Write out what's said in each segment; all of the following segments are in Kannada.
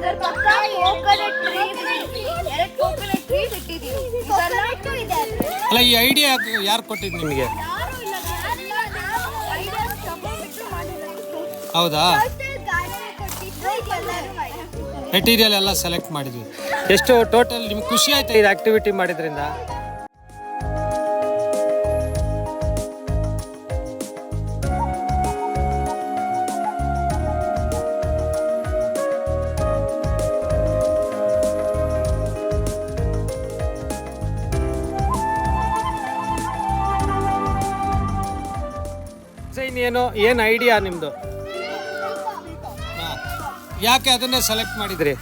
ಅದರ ಪಕ್ಕ ಕೋಕೋನಟ್ ಟ್ರೀಸ್ ಇಟ್ಟಿದ್ದೀವಿ. ಅಲ್ಲ, ಈ ಐಡಿಯಾ ಯಾರು ಕೊಟ್ಟಿದ್ದು ನಿಮಗೆ? ಹೌದಾ? ಮೆಟೀರಿಯಲ್ ಎಲ್ಲ ಸೆಲೆಕ್ಟ್ ಮಾಡಿದ್ವಿ. ಎಷ್ಟು ಟೋಟಲ್ ನಿಮ್ಗೆ ಖುಷಿ ಆಯ್ತಾ ಇದು ಆಕ್ಟಿವಿಟಿ ಮಾಡಿದ್ರಿಂದ? ಏನು ಐಡಿಯಾ ನಿಮ್ಮದು? ಯಾಕೆ ಅದನ್ನೇ ಸೆಲೆಕ್ಟ್ ಮಾಡಿದ್ರಿ?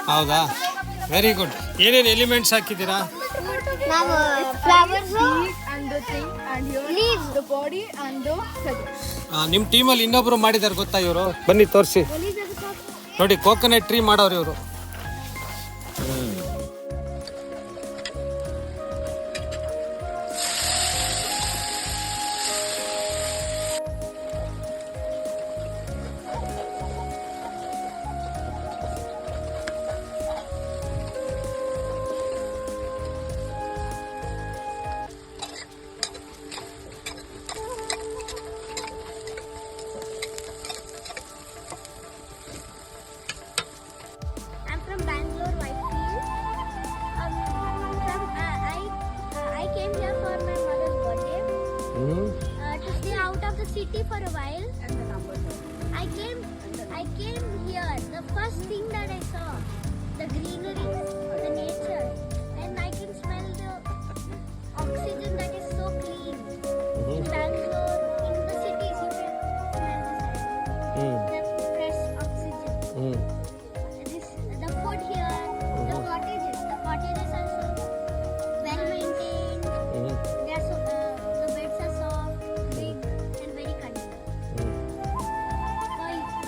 ಹೌದಾ, ವೆರಿ ಗುಡ್. ಏನೇನು ಎಲಿಮೆಂಟ್ಸ್ ಹಾಕಿದ್ದೀರಾ? ನಿಮ್ಮ ಟೀಮಲ್ಲಿ ಇನ್ನೊಬ್ರು ಮಾಡಿದಾರೆ ಗೊತ್ತಾ? ಇವರು ಬನ್ನಿ ತೋರಿಸಿ ನೋಡಿ. ಕೋಕೋನಟ್ ಟ್ರೀ ಮಾಡೋರು ಇವರು. To stay out of the city for a while. And the number. I came here. The first thing that I saw, the greenery, the nature, and I can smell the oxygen that is so clean. In Bangalore, in the cities, you can smell the fresh oxygen. The food here, the cottages are so well maintained. They are so. The beds are soft, big, and very convenient.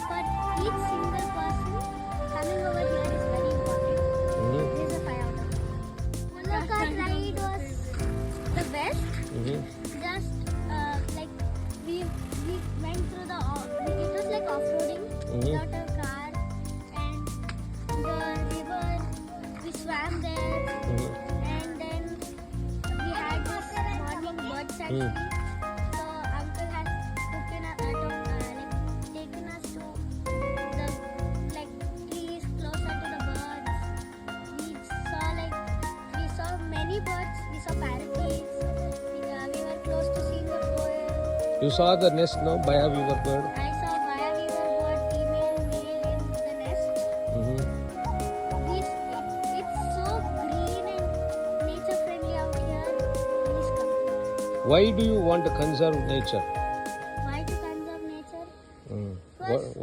For each single person, coming over here is very important. This is a 5 out of 5. Mullakat ride was the best. Just like we went through it was like off-roading without a car, and the river, we swam there, and then we had this morning bird sanctuary. So uncle has taken us to the trees closer to the birds. We saw many birds. We saw parakeets. We were close to seeing the quail. You saw the nest, no? Baya weaver bird. I saw Baya weaver bird, female, male in the nest. It's so green and nature friendly out here. Please come. Why do you want to conserve nature? Why to conserve nature?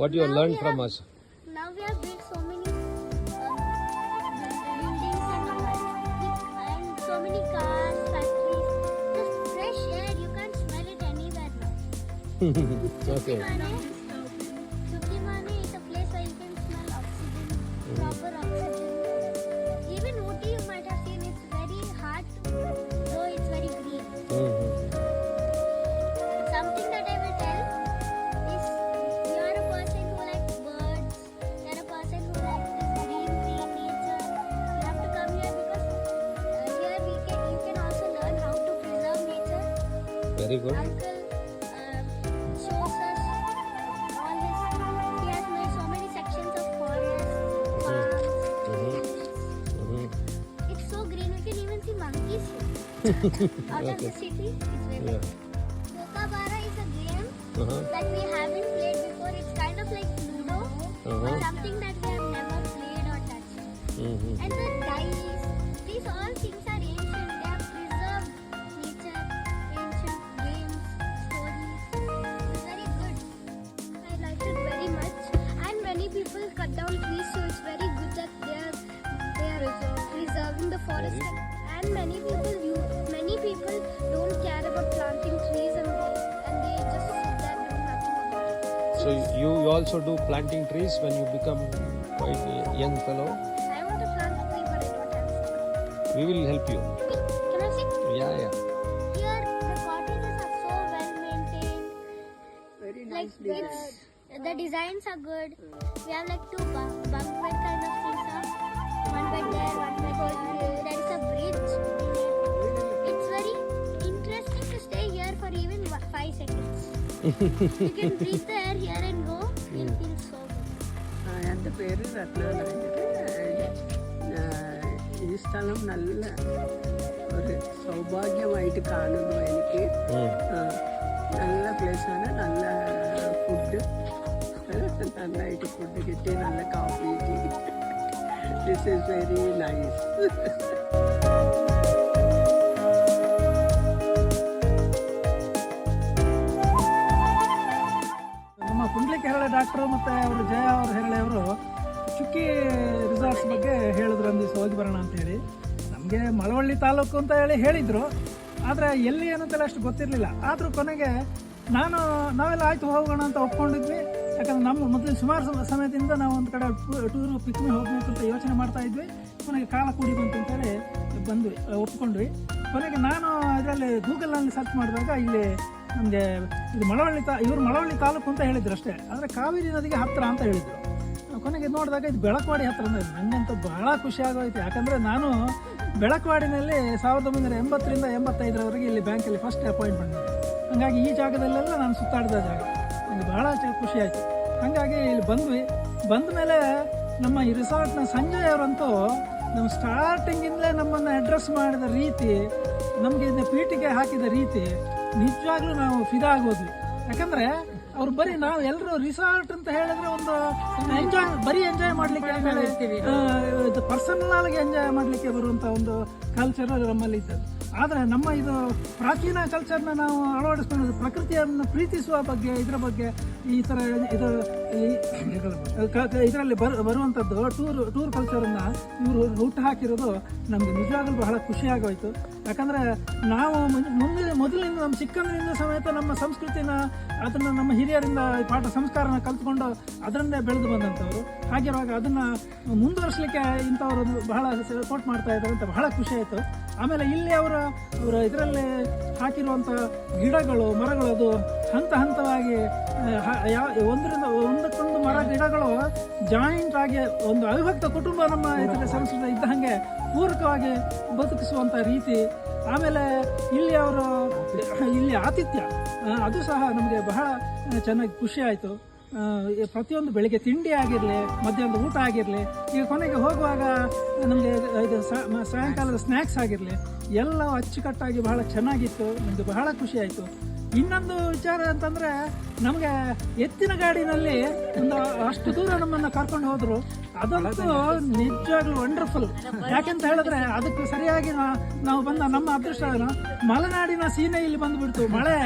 What you Now learned we from have- us? Now we have built so many buildings and so many cars, factories. The fresh air, you can't smell it anywhere now. Okay. Chukimane is a place where you can smell oxygen, proper oxygen. Even Ooty, you might have seen, it's very hard to grow, it's very green. Something that I will tell is, you are a person who likes birds, you are a person who likes this greenery, nature. You have to come here because here you can also learn how to preserve nature. Very good. Uncle shows us all his. He has made so many sections of forest, farms, fields. It's so green. We can even see monkeys here. Out of the city, it's very Yeah. Kookaburra is a game that we haven't played before. It's kind of like Ludo, but something that we have never played or touched. And the dice, these all things are ancient. They have preserved nature, ancient games, stories. It's very good. I liked it very much. And many people cut down trees, so it's very good that they are preserving the forest. And many people don't care about planting trees, and they just sit there doing nothing about it. So you also do planting trees when you become quite a young fellow? I want to plant a tree, but I don't have seed. We will help you. Can I sit? Yeah. Here, the cottages are so well maintained. Very Like nice place. The designs are good. We have like two bunk bed kind of things up. One bed there, one bed here. There is a bridge. It's very interesting to stay here for even 5 seconds. You can breathe the air here and go. You'll feel so good. എൻ്റെ പേര് രത്നാകരൻ. ഈ സ്ഥലം നല്ല ഒരു സൗഭാഗ്യമായിട്ട് കാണുന്നു എനിക്ക്. നല്ല പ്ലേസാണ്, നല്ല ഫുഡ്, നന്നായിട്ട് ഫുഡ് കിട്ടി, നല്ല കോഫി കിട്ടി. This is very nice. ನಮ್ಮ ಪುಂಡ್ಲಿಕ್ ಹೆರಳೆ ಡಾಕ್ಟರ್ ಮತ್ತು ಅವರು ಜಯ ಅವರು ಹೆರಳೆ ಅವರು ಚುಕ್ಕಿ ರಿಸಾರ್ಟ್ಸ್ ಬಗ್ಗೆ ಹೇಳಿದ್ರು ಒಂದು ದಿವಸ ಹೋಗಿ ಬರೋಣ ಅಂತ ಹೇಳಿ. ನಮಗೆ ಮಳವಳ್ಳಿ ತಾಲೂಕು ಅಂತ ಹೇಳಿ ಹೇಳಿದರು, ಆದರೆ ಎಲ್ಲಿ ಏನಂತೆಲ್ಲ ಅಷ್ಟು ಗೊತ್ತಿರಲಿಲ್ಲ. ಆದರೂ ಕೊನೆಗೆ ನಾವೆಲ್ಲ ಆಯಿತು ಹೋಗೋಣ ಅಂತ ಒಪ್ಕೊಂಡಿದ್ವಿ. ಯಾಕಂದ್ರೆ ನಮ್ಮ ಮೊದಲು ಸುಮಾರು ಸಮಯದಿಂದ ನಾವು ಒಂದು ಕಡೆ ಟೂರು ಪಿಕ್ನಿಕ್ ಹೋಗ್ಬೇಕು ಅಂತ ಯೋಚನೆ ಮಾಡ್ತಾ ಇದ್ವಿ. ಕೊನೆಗೆ ಕಾಲ ಕೂಡಿ ಬಂತು ಅಂತೇಳಿ ಬಂದ್ವಿ, ಒಪ್ಕೊಂಡ್ವಿ. ಕೊನೆಗೆ ನಾನು ಇದರಲ್ಲಿ ಗೂಗಲ್ನಲ್ಲಿ ಸರ್ಚ್ ಮಾಡಿದಾಗ ಇಲ್ಲಿ ನಮಗೆ ಇದು ಇವರು ಮಳವಳ್ಳಿ ತಾಲೂಕು ಅಂತ ಹೇಳಿದ್ರು ಅಷ್ಟೇ, ಆದರೆ ಕಾವೇರಿ ನದಿಗೆ ಹತ್ತಿರ ಅಂತ ಹೇಳಿದರು. ಕೊನೆಗೆ ನೋಡಿದಾಗ ಇದು ಬೆಳಕವಾಡಿ ಹತ್ತಿರ ಅಂದ್ರೆ ನನಗಂತೂ ಬಹಳ ಖುಷಿ ಆಗೋಯ್ತು. ಯಾಕಂದರೆ ನಾನು ಬೆಳಕವಾಡಿನಲ್ಲಿ 1980ರಿಂದ 85ರವರೆಗೆ ಇಲ್ಲಿ ಬ್ಯಾಂಕಲ್ಲಿ ಫಸ್ಟ್ ಅಪಾಯಿಂಟ್ಮೆಂಟ್ ಮಾಡಿದೆ. ಹಾಗಾಗಿ ಈ ಜಾಗದಲ್ಲೆಲ್ಲ ನಾನು ಸುತ್ತಾಡಿದ ಜಾಗ ನನಗೆ ಬಹಳ ಖುಷಿ ಆಯಿತು. ಹಾಗಾಗಿ ಇಲ್ಲಿ ಬಂದ ಮೇಲೆ ನಮ್ಮ ಈ ರಿಸಾರ್ಟ್ನ ಸಂಜಯ್ ಅವರಂತೂ ನಮ್ಮ ಸ್ಟಾರ್ಟಿಂಗಿಂದಲೇ ನಮ್ಮನ್ನು ಅಡ್ರೆಸ್ ಮಾಡಿದ ರೀತಿ, ನಮಗೆ ಇದನ್ನ ಪೀಠಿಗೆ ಹಾಕಿದ ರೀತಿ ನಿಜವಾಗ್ಲೂ ನಾವು ಫಿದಾ ಆಗೋದ್ವಿ. ಯಾಕಂದ್ರೆ ಅವ್ರು ನಾವು ಎಲ್ಲರೂ ರಿಸಾರ್ಟ್ ಅಂತ ಹೇಳಿದ್ರೆ ಒಂದು ಎಂಜಾಯ್ ಮಾಡ್ಲಿಕ್ಕೆ, ಪರ್ಸನಲ್ ಆಗಿ ಎಂಜಾಯ್ ಮಾಡ್ಲಿಕ್ಕೆ ಬರುವಂತ ಒಂದು ಕಲ್ಚರ್ ನಮ್ಮಲ್ಲಿ ಇದ್ದದ್ದು. ಆದರೆ ನಮ್ಮ ಇದು ಪ್ರಾಚೀನ ಕಲ್ಚರ್ನ ನಾವು ಅಳವಡಿಸ್ಕೊಳ್ಳೋದು, ಪ್ರಕೃತಿಯನ್ನು ಪ್ರೀತಿಸುವ ಬಗ್ಗೆ, ಇದರ ಬಗ್ಗೆ ಈ ಥರ ಇದರಲ್ಲಿ ಬರುವಂಥದ್ದು ಟೂರ್ ಕಲ್ಚರನ್ನು ಇವರು ಹುಟ್ಟು ಹಾಕಿರೋದು ನಮಗೆ ನಿಜವಾಗಲೂ ಬಹಳ ಖುಷಿಯಾಗೋಯ್ತು. ಯಾಕಂದರೆ ನಾವು ಮೊದಲಿಂದ ನಮ್ಮ ಚಿಕ್ಕಂದಿನಿಂದ ಸಮೇತ ನಮ್ಮ ಸಂಸ್ಕೃತಿನ, ಅದನ್ನು ನಮ್ಮ ಹಿರಿಯರಿಂದ ಪಾಠ ಸಂಸ್ಕಾರನ ಕಲ್ತ್ಕೊಂಡು ಅದರನ್ನೇ ಬೆಳೆದು ಬಂದಂಥವ್ರು. ಹಾಗಿರುವಾಗ ಅದನ್ನು ಮುಂದುವರಿಸಲಿಕ್ಕೆ ಇಂಥವರು ಬಹಳ ಸಪೋರ್ಟ್ ಮಾಡ್ತಾ ಇದ್ದಾರೆ ಅಂತ ಬಹಳ ಖುಷಿ ಆಯಿತು. ಆಮೇಲೆ ಇಲ್ಲಿ ಅವರ ಇದರಲ್ಲಿ ಹಾಕಿರುವಂಥ ಗಿಡಗಳು, ಮರಗಳು, ಅದು ಹಂತ ಹಂತವಾಗಿ ಒಂದಕ್ಕೊಂದು ಮರ ಗಿಡಗಳು ಜಾಯಿಂಟ್ ಆಗಿ ಒಂದು ಅವಿಭಕ್ತ ಕುಟುಂಬ ನಮ್ಮ ಇದರ ಸಂಸ್ಕೃತಿ ಇದ್ದ ಹಾಗೆ ಪೂರಕವಾಗಿ ಬದುಕಿಸುವಂಥ ರೀತಿ. ಆಮೇಲೆ ಇಲ್ಲಿ ಆತಿಥ್ಯ ಅದು ಸಹ ನಮಗೆ ಬಹಳ ಚೆನ್ನಾಗಿ ಖುಷಿ ಆಯಿತು. ಪ್ರತಿಯೊಂದು ಬೆಳಿಗ್ಗೆ ತಿಂಡಿ ಆಗಿರಲಿ, ಮಧ್ಯಾಹ್ನದ ಊಟ ಆಗಿರಲಿ, ಈಗ ಕೊನೆಗೆ ಹೋಗುವಾಗ ನಮಗೆ ಇದು ಸಾಯಂಕಾಲದ ಸ್ನ್ಯಾಕ್ಸ್ ಆಗಿರಲಿ, ಎಲ್ಲ ಅಚ್ಚುಕಟ್ಟಾಗಿ ಬಹಳ ಚೆನ್ನಾಗಿತ್ತು. ನಮಗೆ ಬಹಳ ಖುಷಿ ಆಯಿತು. ಇನ್ನೊಂದು ವಿಚಾರ ಅಂತಂದರೆ, ನಮಗೆ ಎತ್ತಿನ ಗಾಡಿನಲ್ಲಿ ಒಂದು ಅಷ್ಟು ದೂರ ನಮ್ಮನ್ನು ಕರ್ಕೊಂಡು ಹೋದರು. ಅದಂತೂ ನಿಜವಾಗ್ಲೂ ವಂಡರ್ಫುಲ್. ಯಾಕೆಂತ ಹೇಳಿದ್ರೆ ಅದಕ್ಕೆ ಸರಿಯಾಗಿ ನಾವು ಬಂದ ನಮ್ಮ ಅದೃಷ್ಟ ಮಲೆನಾಡಿನ ಸೀಮೆ ಇಲ್ಲಿ ಬಂದುಬಿಡ್ತು. ಮಳೆ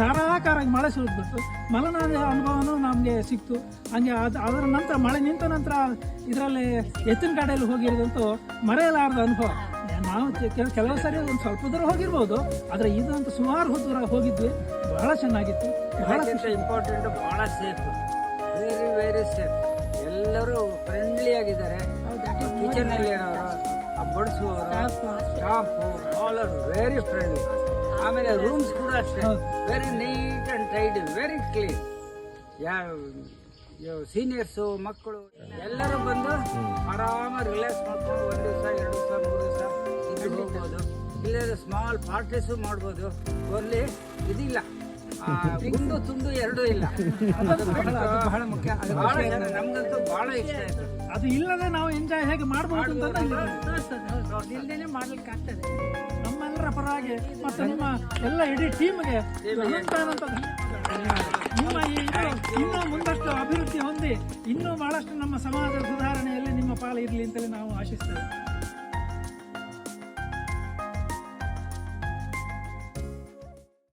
ಧಾರಾಕಾರಾಗಿ ಮಳೆ ಸುರಿದ್ಬಿಡ್ತು. ಮಲೆನಾಡಿನ ಅನುಭವನೂ ನಮಗೆ ಸಿಕ್ತು. ಹಂಗೆ ಅದರ ನಂತರ ಮಳೆ ನಿಂತ ನಂತರ ಇದರಲ್ಲಿ ಎತ್ತಿನ ಗಾಡಿಯಲ್ಲಿ ಹೋಗಿರೋದಂತೂ ಮರೆಯಲಾರದ ಅನುಭವ. ನಾವು ಕೆಲವು ಸರಿ ಒಂದು ಸ್ವಲ್ಪ ದೂರ ಹೋಗಿರ್ಬೋದು, ಆದರೆ ಇದಂತೂ ಸುಮಾರು ದೂರ ಹೋಗಿದ್ವಿ. ಬಹಳ ಚೆನ್ನಾಗಿತ್ತು, ಬಹಳ ಇಂಪಾರ್ಟೆಂಟ್, ಬಹಳ ಸೇಫ್, ವೆರಿ ಸೇಫ್. ಎಲ್ಲರೂ ಫ್ರೆಂಡ್ಲಿ ಆಗಿದ್ದಾರೆ. ಕಿಚನ್ ಅಲ್ಲಿ ಇರೋರು, ಬಡಿಸುವವರು, staff all are very friendly. ಆಮೇಲೆ ರೂಮ್ಸ್ ಕೂಡ ಅಷ್ಟೇ, very neat and tidy, very clean. Seniors, ಮಕ್ಕಳು ಎಲ್ಲರೂ ಬಂದು ಆರಾಮಾಗಿ ರಿಲ್ಯಾಕ್ಸ್ ಮಾಡ್ಕೊಂಡು 1 ದಿವಸ 2 ದಿವಸ 3 ದಿವಸ ಇದ್ದು ಹೋಗ್ಬೋದು. ಇಲ್ಲೇ ಸ್ಮಾಲ್ ಪಾರ್ಟೀಸು ಮಾಡ್ಬೋದು. ಅಲ್ಲಿ ಇದಿಲ್ಲ, ಗುಂಡು ತುಂಡು ಎರಡೂ ಇಲ್ಲ. ಬಹಳ ಮುಖ್ಯ. ನಮ್ಗಂತೂ ಬಹಳ ಇಷ್ಟ ಆಯ್ತು. ಅದು ಇಲ್ಲದೆ ನಾವು ಎಂಜಾಯ್ ಹೇಗೆ ಮಾಡಬಹುದು ಅಂತ ಇಲ್ಲದೇನೆ ಮಾಡ್ಲಿಕ್ಕೆ ಆಗ್ತದೆ. ನಮ್ಮೆಲ್ಲರ ಪರವಾಗಿ ಮತ್ತು ನಿಮ್ಮ ಎಲ್ಲ ಇಡೀ ಟೀಮ್ಗೆ ನಿಮ್ಮ ಇನ್ನೂ ಮುಂದಷ್ಟು ಅಭಿವೃದ್ಧಿ ಹೊಂದಿ ಇನ್ನೂ ಬಹಳಷ್ಟು ನಮ್ಮ ಸಮಾಜ ಸುಧಾರಣೆಯಲ್ಲಿ ನಿಮ್ಮ ಪಾಲು ಇರಲಿ ಅಂತೇಳಿ ನಾವು ಆಶಿಸ್ತೇವೆ.